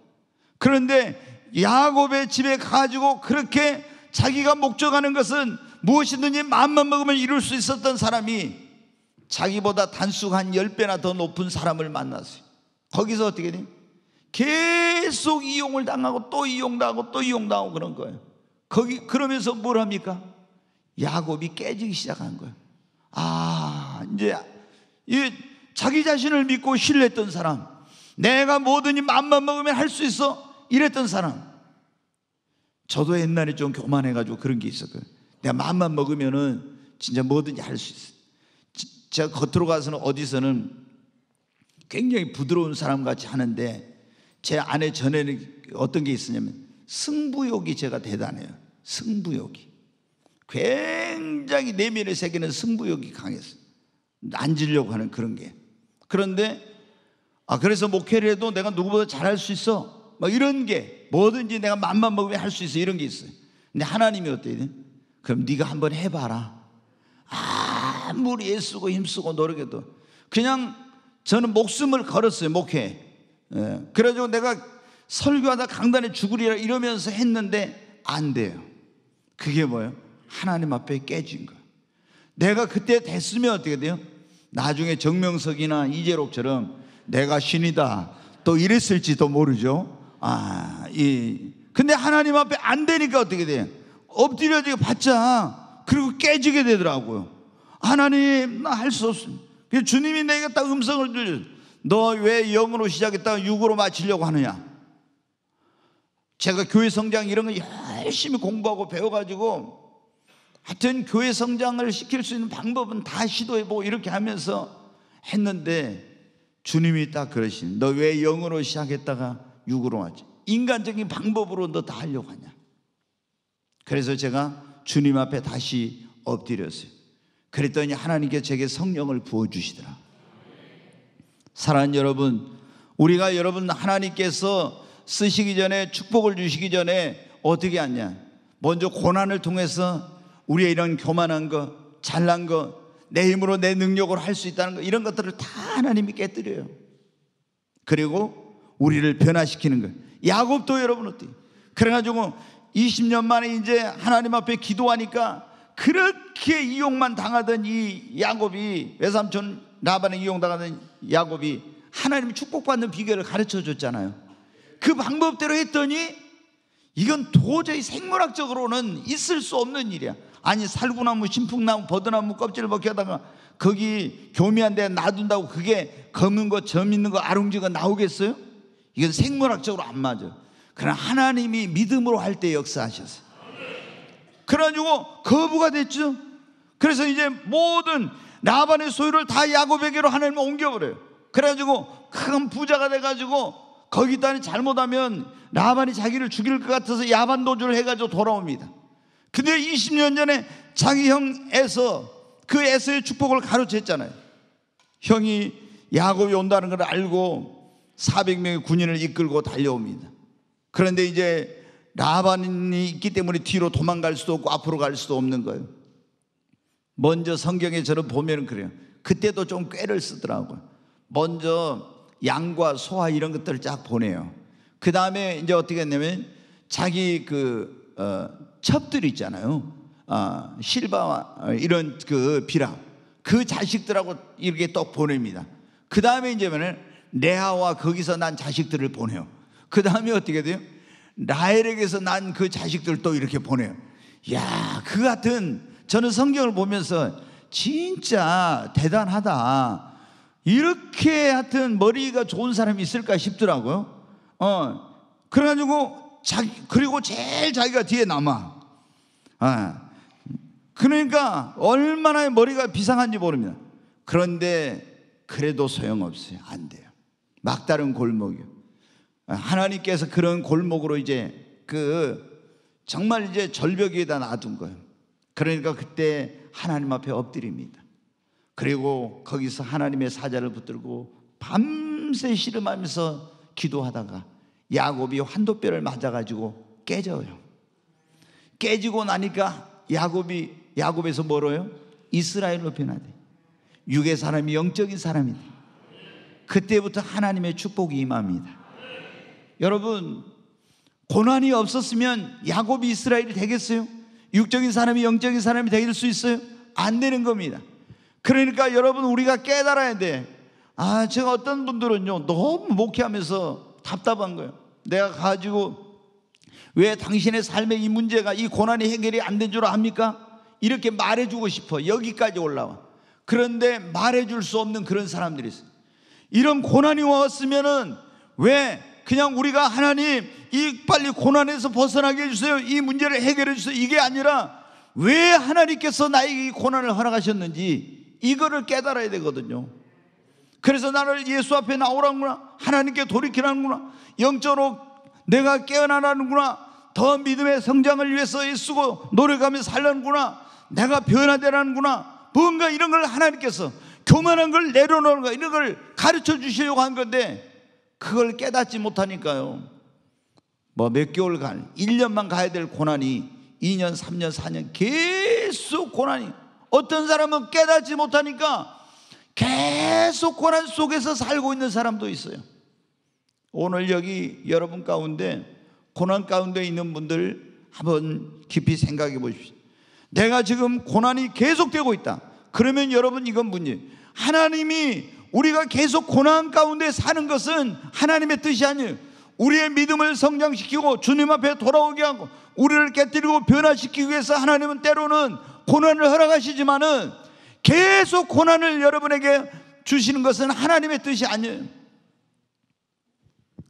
A: 그런데 야곱의 집에 가지고 그렇게 자기가 목적하는 것은 무엇이든지 마음만 먹으면 이룰 수 있었던 사람이 자기보다 단수가 한 10배나 더 높은 사람을 만났어요. 거기서 어떻게 돼요? 계속 이용을 당하고 또 이용당하고 또 이용당하고 그런 거예요. 그러면서 뭘 합니까? 야곱이 깨지기 시작한 거예요. 이제 자기 자신을 믿고 신뢰했던 사람, 내가 뭐든지 마음만 먹으면 할 수 있어 이랬던 사람. 저도 옛날에 좀 교만해가지고 그런 게 있었거든요. 내가 마음만 먹으면은 진짜 뭐든지 할 수 있어. 제가 겉으로 가서는 어디서는 굉장히 부드러운 사람 같이 하는데 제 안에 전에는 어떤 게 있었냐면 승부욕이 제가 대단해요. 승부욕이 굉장히 내면의 세계는 승부욕이 강했어요. 앉으려고 하는 그런 게. 그런데 그래서 목회를 해도 내가 누구보다 잘할 수 있어 막 이런 게, 뭐든지 내가 맘만 먹으면 할 수 있어 이런 게 있어요. 근데 하나님이 어때요? 그럼 네가 한번 해봐라. 아무리 애쓰고 힘쓰고 노력해도 그냥 저는 목숨을 걸었어요. 목회. 그래가지고 내가 설교하다 강단에 죽으리라 이러면서 했는데 안 돼요. 그게 뭐예요? 하나님 앞에 깨진 거예요. 내가 그때 됐으면 어떻게 돼요? 나중에 정명석이나 이재록처럼 내가 신이다 또 이랬을지도 모르죠. 근데 하나님 앞에 안 되니까 어떻게 돼요? 엎드려지게 받자. 그리고 깨지게 되더라고요. 하나님, 나 할 수 없습니다. 주님이 내게 딱 음성을 들려요. 너 왜 영으로 시작했다가 육으로 마치려고 하느냐? 제가 교회 성장 이런 거 열심히 공부하고 배워가지고 하여튼 교회 성장을 시킬 수 있는 방법은 다 시도해보고 이렇게 하면서 했는데, 주님이 딱 그러시니 너 왜 영으로 시작했다가 육으로 하지? 인간적인 방법으로 너 다 하려고 하냐? 그래서 제가 주님 앞에 다시 엎드렸어요. 그랬더니 하나님께 제게 성령을 부어주시더라. 사랑하는 여러분, 우리가 여러분 하나님께서 쓰시기 전에, 축복을 주시기 전에 어떻게 하냐? 먼저 고난을 통해서 우리의 이런 교만한 거, 잘난 거, 내 힘으로 내 능력으로 할 수 있다는 거, 이런 것들을 다 하나님이 깨뜨려요. 그리고 우리를 변화시키는 거예요. 야곱도 여러분 어때요? 그래가지고 20년 만에 이제 하나님 앞에 기도하니까 그렇게 이용만 당하던 이 야곱이, 외삼촌 라반에 이용당하던 야곱이 하나님이 축복받는 비결을 가르쳐 줬잖아요. 그 방법대로 했더니 이건 도저히 생물학적으로는 있을 수 없는 일이야. 아니, 살구나무, 신풍나무, 버드나무 껍질을 벗겨다가 거기 교미한 데 놔둔다고 그게 검은 거, 점 있는 거, 아룽지가 나오겠어요? 이건 생물학적으로 안 맞아. 그러나 하나님이 믿음으로 할 때 역사하셨어요. 그래가지고 거부가 됐죠. 그래서 이제 모든 라반의 소유를 다 야곱에게로 하나님이 옮겨버려요. 그래가지고 큰 부자가 돼가지고 거기다 잘못하면 라반이 자기를 죽일 것 같아서 야반 도주를 해가지고 돌아옵니다. 근데 20년 전에 자기 형 그 에서의 축복을 가로챘잖아요. 형이 야곱이 온다는 걸 알고 400명의 군인을 이끌고 달려옵니다. 그런데 이제 라반이 있기 때문에 뒤로 도망갈 수도 없고 앞으로 갈 수도 없는 거예요. 먼저 성경에 저는 보면 그래요. 그때도 좀 꾀를 쓰더라고요. 먼저 양과 소와 이런 것들을 쫙 보내요. 그 다음에 이제 어떻게 했냐면 자기 첩들 있잖아요. 실바와 이런 비람, 그 자식들하고 이렇게 또 보냅니다. 그 다음에 이제 레아와 거기서 난 자식들을 보내요. 그 다음에 어떻게 돼요? 라헬에게서 난 그 자식들을 또 이렇게 보내요. 야, 그 같은, 저는 성경을 보면서 진짜 대단하다. 이렇게 하여튼 머리가 좋은 사람이 있을까 싶더라고요. 그래가지고 그리고 제일 자기가 뒤에 남아. 그러니까 얼마나 머리가 비상한지 모릅니다. 그런데 그래도 소용없어요. 안 돼요. 막다른 골목이요. 하나님께서 그런 골목으로 이제 정말 이제 절벽 위에다 놔둔 거예요. 그러니까 그때 하나님 앞에 엎드립니다. 그리고 거기서 하나님의 사자를 붙들고 밤새 씨름하면서 기도하다가 야곱이 환도뼈를 맞아가지고 깨져요. 깨지고 나니까 야곱에서 뭐로요? 이스라엘로 변화돼. 육의 사람이 영적인 사람이다. 그때부터 하나님의 축복이 임합니다. 여러분, 고난이 없었으면 야곱이 이스라엘이 되겠어요? 육적인 사람이 영적인 사람이 될 수 있어요? 안 되는 겁니다. 그러니까 여러분, 우리가 깨달아야 돼. 제가 어떤 분들은요, 너무 목회하면서 답답한 거예요. 내가 가지고 왜 당신의 삶의 이 문제가, 이 고난이 해결이 안 된 줄 압니까? 이렇게 말해주고 싶어. 여기까지 올라와. 그런데 말해줄 수 없는 그런 사람들이 있어요. 이런 고난이 왔으면은 왜 그냥 우리가 하나님 빨리 고난에서 벗어나게 해주세요, 이 문제를 해결해 주세요, 이게 아니라 왜 하나님께서 나에게 이 고난을 허락하셨는지 이거를 깨달아야 되거든요. 그래서 나를 예수 앞에 나오라는구나, 하나님께 돌이키라는구나, 영적으로 내가 깨어나라는구나, 더 믿음의 성장을 위해서 애쓰고 노력하며 살라는구나, 내가 변화되라는구나, 뭔가 이런 걸 하나님께서 교만한 걸 내려놓는 거, 이런 걸 가르쳐 주시려고 한 건데 그걸 깨닫지 못하니까요, 몇 개월간, 1년만 가야 될 고난이 2년, 3년, 4년 계속 고난이, 어떤 사람은 깨닫지 못하니까 계속 고난 속에서 살고 있는 사람도 있어요. 오늘 여기 여러분 가운데 고난 가운데 있는 분들 한번 깊이 생각해 보십시오. 내가 지금 고난이 계속되고 있다. 그러면 여러분, 이건 문제. 하나님이 우리가 계속 고난 가운데 사는 것은 하나님의 뜻이 아니에요. 우리의 믿음을 성장시키고 주님 앞에 돌아오게 하고 우리를 깨뜨리고 변화시키기 위해서 하나님은 때로는 고난을 허락하시지만은 계속 고난을 여러분에게 주시는 것은 하나님의 뜻이 아니에요.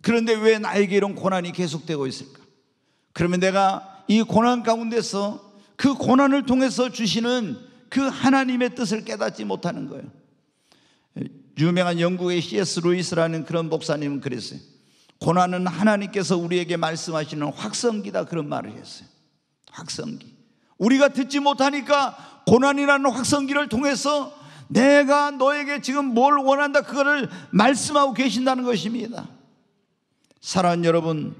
A: 그런데 왜 나에게 이런 고난이 계속되고 있을까? 그러면 내가 이 고난 가운데서 그 고난을 통해서 주시는 그 하나님의 뜻을 깨닫지 못하는 거예요. 유명한 영국의 C.S. 루이스라는 그런 목사님은 그랬어요. 고난은 하나님께서 우리에게 말씀하시는 확성기다, 그런 말을 했어요. 확성기. 우리가 듣지 못하니까 고난이라는 확성기를 통해서 내가 너에게 지금 뭘 원한다, 그거를 말씀하고 계신다는 것입니다. 사랑하는 여러분,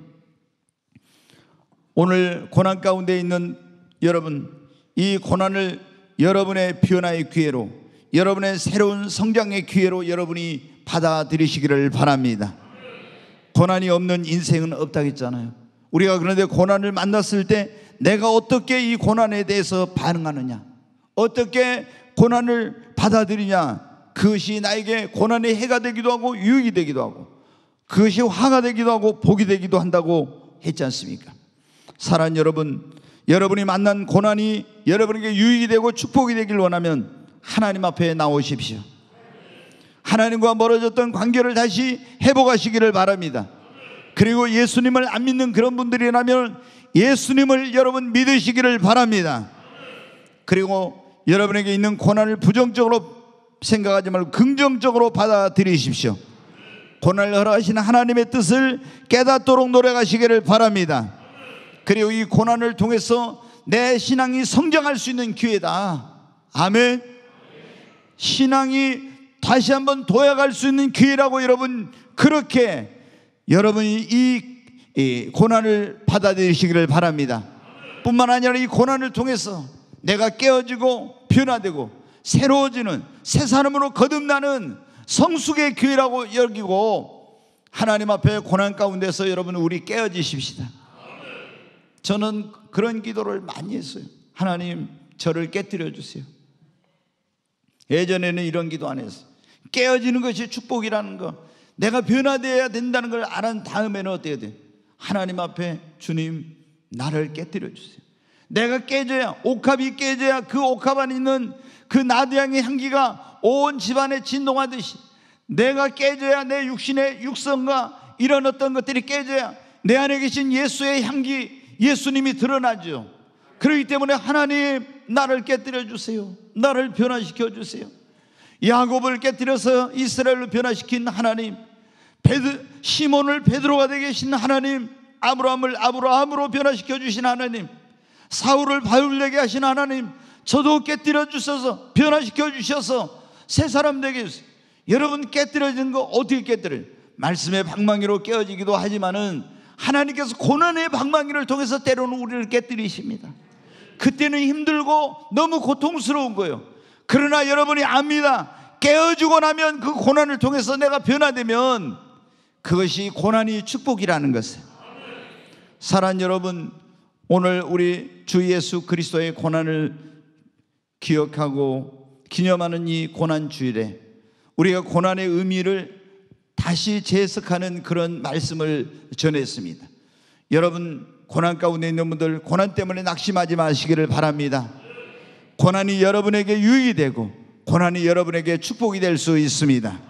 A: 오늘 고난 가운데 있는 여러분, 이 고난을 여러분의 변화의 기회로, 여러분의 새로운 성장의 기회로 여러분이 받아들이시기를 바랍니다. 고난이 없는 인생은 없다고 했잖아요. 우리가 그런데 고난을 만났을 때 내가 어떻게 이 고난에 대해서 반응하느냐, 어떻게 고난을 받아들이냐, 그것이 나에게 고난의 해가 되기도 하고 유익이 되기도 하고, 그것이 화가 되기도 하고 복이 되기도 한다고 했지 않습니까? 사랑하는 여러분, 여러분이 만난 고난이 여러분에게 유익이 되고 축복이 되길 원하면 하나님 앞에 나오십시오. 하나님과 멀어졌던 관계를 다시 회복하시기를 바랍니다. 그리고 예수님을 안 믿는 그런 분들이라면 예수님을 여러분 믿으시기를 바랍니다. 그리고 여러분에게 있는 고난을 부정적으로 생각하지 말고 긍정적으로 받아들이십시오. 고난을 허락하시는 하나님의 뜻을 깨닫도록 노력하시기를 바랍니다. 그리고 이 고난을 통해서 내 신앙이 성장할 수 있는 기회다. 아멘. 신앙이 다시 한번 도약할 수 있는 기회라고 여러분, 그렇게 여러분이 이 고난을 받아들이시기를 바랍니다. 뿐만 아니라 이 고난을 통해서 내가 깨어지고 변화되고 새로워지는 새 사람으로 거듭나는 성숙의 기회라고 여기고, 하나님 앞에 고난 가운데서 여러분 우리 깨어지십시다. 저는 그런 기도를 많이 했어요. 하나님, 저를 깨뜨려 주세요. 예전에는 이런 기도 안 했어요. 깨어지는 것이 축복이라는 거, 내가 변화되어야 된다는 걸 알은 다음에는 어떻게 돼요? 하나님 앞에 주님, 나를 깨뜨려 주세요. 내가 깨져야, 옥합이 깨져야 그 옥합 안에 있는 그 나드향의 향기가 온 집안에 진동하듯이, 내가 깨져야 내 육신의 육성과 이런 어떤 것들이 깨져야 내 안에 계신 예수의 향기, 예수님이 드러나죠. 그렇기 때문에 하나님, 나를 깨뜨려 주세요. 나를 변화시켜 주세요. 야곱을 깨뜨려서 이스라엘로 변화시킨 하나님, 시몬을 베드로가 되게 하신 하나님, 아브라함을 아브라함으로 변화시켜 주신 하나님, 사울을 바울 되게 하신 하나님, 저도 깨뜨려 주셔서 변화시켜 주셔서 새 사람 되게 해주세요. 여러분, 깨뜨려지는 거 어떻게 깨뜨려요? 말씀의 방망이로 깨어지기도 하지만은 하나님께서 고난의 방망이를 통해서 때로는 우리를 깨뜨리십니다. 그때는 힘들고 너무 고통스러운 거예요. 그러나 여러분이 압니다. 깨어지고 나면 그 고난을 통해서 내가 변화되면 그것이 고난이 축복이라는 것을. 사랑하는 여러분, 오늘 우리 주 예수 그리스도의 고난을 기억하고 기념하는 이 고난 주일에 우리가 고난의 의미를 다시 재해석하는 그런 말씀을 전했습니다. 여러분, 고난 가운데 있는 분들, 고난 때문에 낙심하지 마시기를 바랍니다. 고난이 여러분에게 유익이 되고 고난이 여러분에게 축복이 될 수 있습니다.